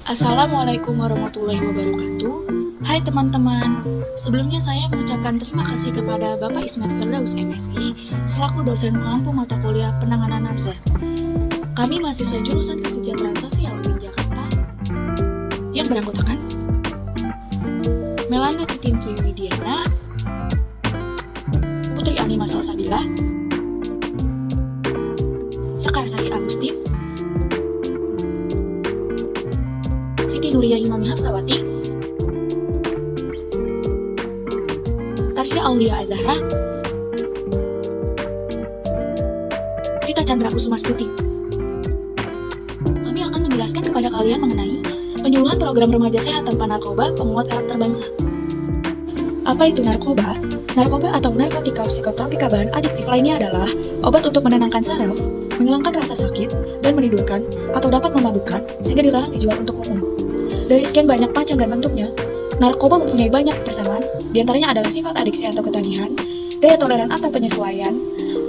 Assalamualaikum warahmatullahi wabarakatuh. Hai teman-teman, sebelumnya saya mengucapkan terima kasih kepada Bapak Ismet Firdaus MSI selaku dosen pengampu mata kuliah penanganan nafsa. Kami mahasiswa jurusan Kesejahteraan Sosial UIN Jakarta yang beranggotakan Melanda Titin Triwidiana, Putri Anima Salsabila, Sekar Sari Agustin, Siti Nuria Imami Hafsawati, Tasya Aulia Azahra, Tita Chandra Kusumastuti. Kami akan menjelaskan kepada kalian mengenai penyuluhan program remaja sehat tanpa narkoba penguat karakter bangsa. Apa itu narkoba? Narkoba atau narkotika psikotropika bahan adiktif lainnya adalah obat untuk menenangkan saraf, menghilangkan rasa sakit, dan menidurkan atau dapat memabukkan sehingga dilarang dijual untuk umum. Dari sekian banyak macam dan bentuknya, narkoba mempunyai banyak persamaan, diantaranya adalah sifat adiksi atau ketagihan, daya toleran atau penyesuaian,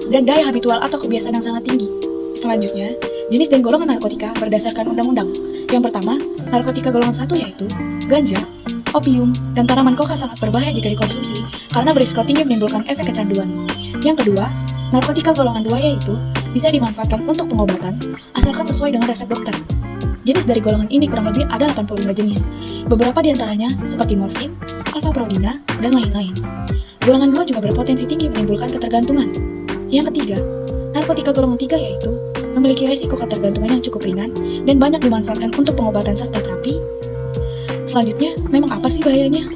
dan daya habitual atau kebiasaan yang sangat tinggi. Selanjutnya, jenis dan golongan narkotika berdasarkan undang-undang. Yang pertama, narkotika golongan 1 yaitu ganja, opium, dan tanaman koka sangat berbahaya jika dikonsumsi karena berisiko tinggi menimbulkan efek kecanduan. Yang kedua, narkotika golongan 2 yaitu bisa dimanfaatkan untuk pengobatan asalkan sesuai dengan resep dokter. Jenis dari golongan ini kurang lebih ada 85 jenis. Beberapa diantaranya seperti morfin, alfaprodina, dan lain-lain. Golongan 2 juga berpotensi tinggi menimbulkan ketergantungan. Yang ketiga, narkotika golongan 3 yaitu memiliki risiko ketergantungan yang cukup ringan dan banyak dimanfaatkan untuk pengobatan serta terapi. Selanjutnya, memang apa sih bahayanya?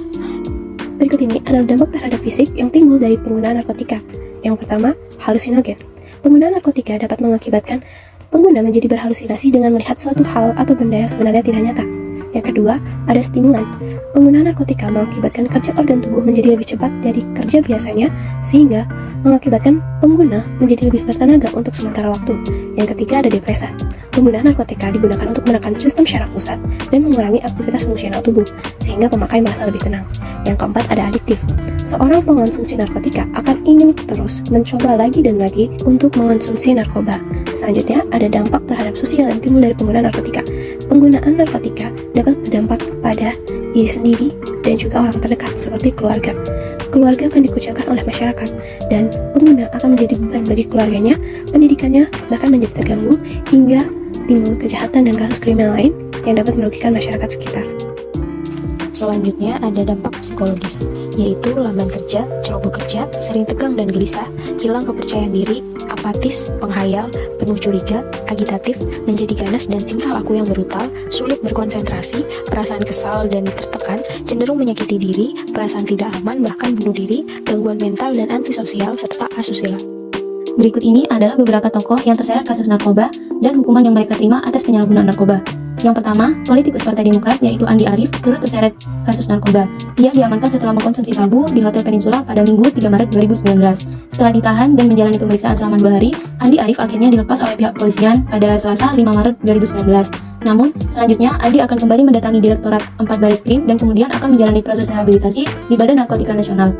Berikut ini adalah dampak terhadap fisik yang timbul dari penggunaan narkotika. Yang pertama, halusinogen. Penggunaan narkotika dapat mengakibatkan pengguna menjadi berhalusinasi dengan melihat suatu hal atau benda yang sebenarnya tidak nyata. Yang kedua, ada stimulan. Penggunaan narkotika mengakibatkan kerja organ tubuh menjadi lebih cepat dari kerja biasanya, sehingga mengakibatkan pengguna menjadi lebih bertenaga untuk sementara waktu. Yang ketiga, ada depresan. Penggunaan narkotika digunakan untuk menekan sistem syaraf pusat dan mengurangi aktivitas fungsional tubuh, sehingga pemakai merasa lebih tenang. Yang keempat, ada adiktif. Seorang pengonsumsi narkotika akan ingin terus mencoba lagi dan lagi untuk mengonsumsi narkoba. Selanjutnya, ada dampak terhadap sosial yang timbul dari penggunaan narkotika. Penggunaan narkotika dapat berdampak pada diri sendiri dan juga orang terdekat seperti keluarga. Keluarga akan dikucilkan oleh masyarakat dan pengguna akan menjadi beban bagi keluarganya, pendidikannya bahkan menjadi terganggu hingga timbul kejahatan dan kasus kriminal lain yang dapat merugikan masyarakat sekitar. Selanjutnya ada dampak psikologis, yaitu lamban kerja, ceroboh kerja, sering tegang dan gelisah, hilang kepercayaan diri, apatis, penghayal, penuh curiga, agitatif, menjadi ganas dan tingkah laku yang brutal, sulit berkonsentrasi, perasaan kesal dan tertekan, cenderung menyakiti diri, perasaan tidak aman bahkan bunuh diri, gangguan mental dan antisosial, serta asusila. Berikut ini adalah beberapa tokoh yang terseret kasus narkoba dan hukuman yang mereka terima atas penyalahgunaan narkoba. Yang pertama, politikus Partai Demokrat yaitu Andi Arief turut terseret kasus narkoba. Ia diamankan setelah mengkonsumsi sabu di Hotel Peninsula pada Minggu 3 Maret 2019. Setelah ditahan dan menjalani pemeriksaan selama 2 hari, Andi Arief akhirnya dilepas oleh pihak kepolisian pada Selasa 5 Maret 2019. Namun, selanjutnya Andi akan kembali mendatangi Direktorat 4 Barisskrim dan kemudian akan menjalani proses rehabilitasi di Badan Narkotika Nasional.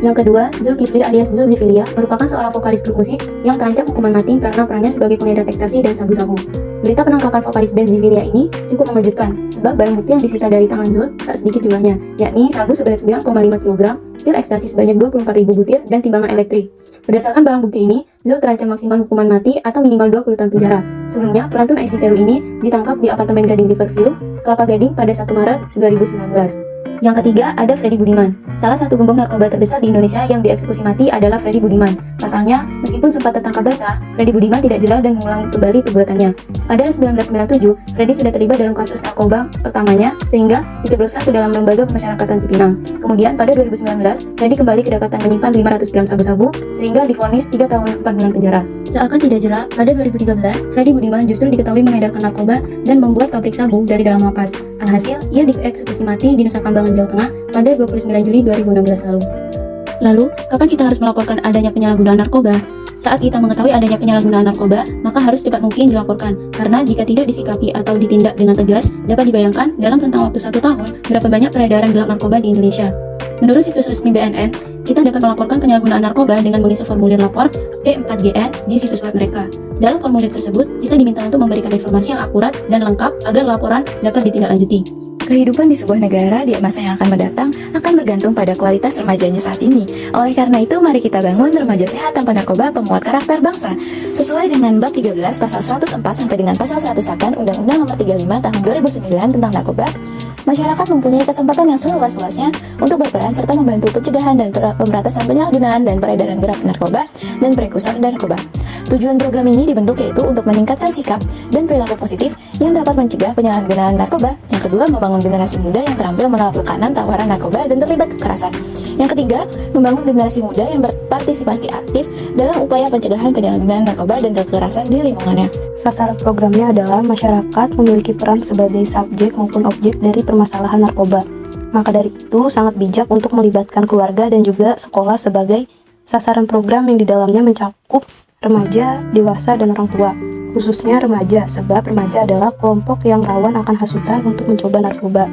Yang kedua, Zulkifli alias Zulzifilia merupakan seorang vokalis grup musik yang terancam hukuman mati karena perannya sebagai pengedar ekstasi dan sabu-sabu. Berita penangkapan vokalis band Zifilia ini cukup mengejutkan, sebab barang bukti yang disita dari tangan Zul tak sedikit jumlahnya, yakni sabu seberat 9,5 kg, pil ekstasi sebanyak 24.000 butir, dan timbangan elektrik. Berdasarkan barang bukti ini, Zul terancam maksimal hukuman mati atau minimal 20 tahun penjara. Sebelumnya, pelantun IC Teru ini ditangkap di apartemen Gading Riverview, Kelapa Gading pada 1 Maret 2019. Yang ketiga, ada Freddy Budiman. Salah satu gembong narkoba terbesar di Indonesia yang dieksekusi mati adalah Freddy Budiman. Pasalnya, meskipun sempat tertangkap basah, Freddy Budiman tidak jera dan mengulangi kembali perbuatannya. Pada 1997, Freddy sudah terlibat dalam kasus narkoba pertamanya, sehingga dicebloskan ke dalam lembaga pemasyarakatan Cipinang. Kemudian, pada 2019, Freddy kembali kedapatan menyimpan 500 gram sabu-sabu, sehingga divonis 3 tahun 4 bulan penjara. Seakan tidak jera, pada 2013, Freddy Budiman justru diketahui mengedarkan narkoba dan membuat pabrik sabu dari dalam lapas. Alhasil, ia dieksekusi mati di Nusa Kambangan, Jawa Tengah pada 29 Juli 2016 lalu. Lalu, kapan kita harus melaporkan adanya penyalahgunaan narkoba? Saat kita mengetahui adanya penyalahgunaan narkoba, maka harus cepat mungkin dilaporkan, karena jika tidak disikapi atau ditindak dengan tegas, dapat dibayangkan dalam rentang waktu 1 tahun berapa banyak peredaran gelap narkoba di Indonesia. Menurut situs resmi BNN, kita dapat melaporkan penyalahgunaan narkoba dengan mengisi formulir lapor P4GN di situs web mereka. Dalam formulir tersebut, kita diminta untuk memberikan informasi yang akurat dan lengkap agar laporan dapat ditindaklanjuti. Kehidupan di sebuah negara di masa yang akan mendatang akan bergantung pada kualitas remajanya saat ini. Oleh karena itu, mari kita bangun remaja sehat tanpa narkoba penguat karakter bangsa. Sesuai dengan bab 13 pasal 104 sampai dengan pasal 108 Undang-Undang Nomor 35 Tahun 2009 tentang narkoba, masyarakat mempunyai kesempatan yang seluas-luasnya untuk berperan serta membantu pencegahan dan pemberantasan penyalahgunaan dan peredaran gelap narkoba dan prekursor narkoba. Tujuan program ini dibentuk yaitu untuk meningkatkan sikap dan perilaku positif yang dapat mencegah penyalahgunaan narkoba. Yang kedua, membangun generasi muda yang terampil menolak tekanan tawaran narkoba dan terlibat kekerasan. Yang ketiga, membangun generasi muda yang berpartisipasi aktif dalam upaya pencegahan penyalahgunaan narkoba dan kekerasan di lingkungannya. Sasaran programnya adalah masyarakat memiliki peran sebagai subjek maupun objek dari permasalahan narkoba. Maka dari itu, sangat bijak untuk melibatkan keluarga dan juga sekolah sebagai sasaran program yang di dalamnya mencakup remaja, dewasa, dan orang tua. Khususnya remaja, sebab remaja adalah kelompok yang rawan akan hasutan untuk mencoba narkoba.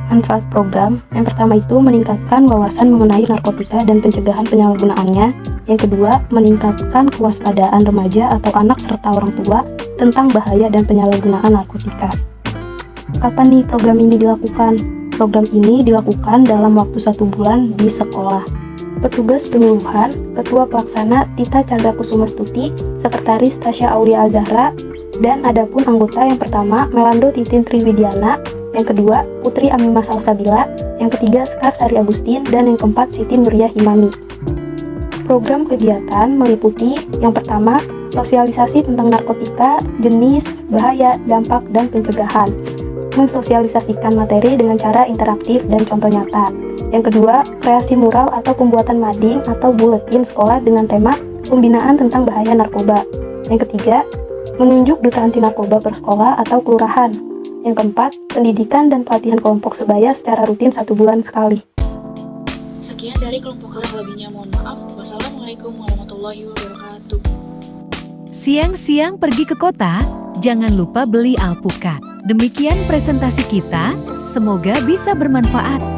Manfaat program, yang pertama itu meningkatkan wawasan mengenai narkotika dan pencegahan penyalahgunaannya. Yang kedua, meningkatkan kewaspadaan remaja atau anak serta orang tua tentang bahaya dan penyalahgunaan narkotika. Kapan nih program ini dilakukan? Program ini dilakukan dalam waktu 1 bulan di sekolah. Petugas penyuluhan, Ketua Pelaksana Tita Chandra Kusuma Stuti, Sekretaris Tasya Aulia Azahra, dan adapun anggota yang pertama Melando Titin Triwidiana, yang kedua Putri Amimah Salsabila, yang ketiga Sekar Sari Agustin, dan yang keempat Siti Nuria Himami. Program kegiatan meliputi yang pertama sosialisasi tentang narkotika, jenis, bahaya, dampak, dan pencegahan. Mensosialisasikan materi dengan cara interaktif dan contoh nyata. Yang kedua, kreasi mural atau pembuatan mading atau buletin sekolah dengan tema pembinaan tentang bahaya narkoba. Yang ketiga, menunjuk duta anti narkoba per sekolah atau kelurahan. Yang keempat, pendidikan dan pelatihan kelompok sebaya secara rutin 1 bulan sekali. Sekian dari kelompok K, lebihnya mohon maaf. Wassalamualaikum warahmatullahi wabarakatuh. Siang-siang pergi ke kota, jangan lupa beli alpukat. Demikian presentasi kita, semoga bisa bermanfaat.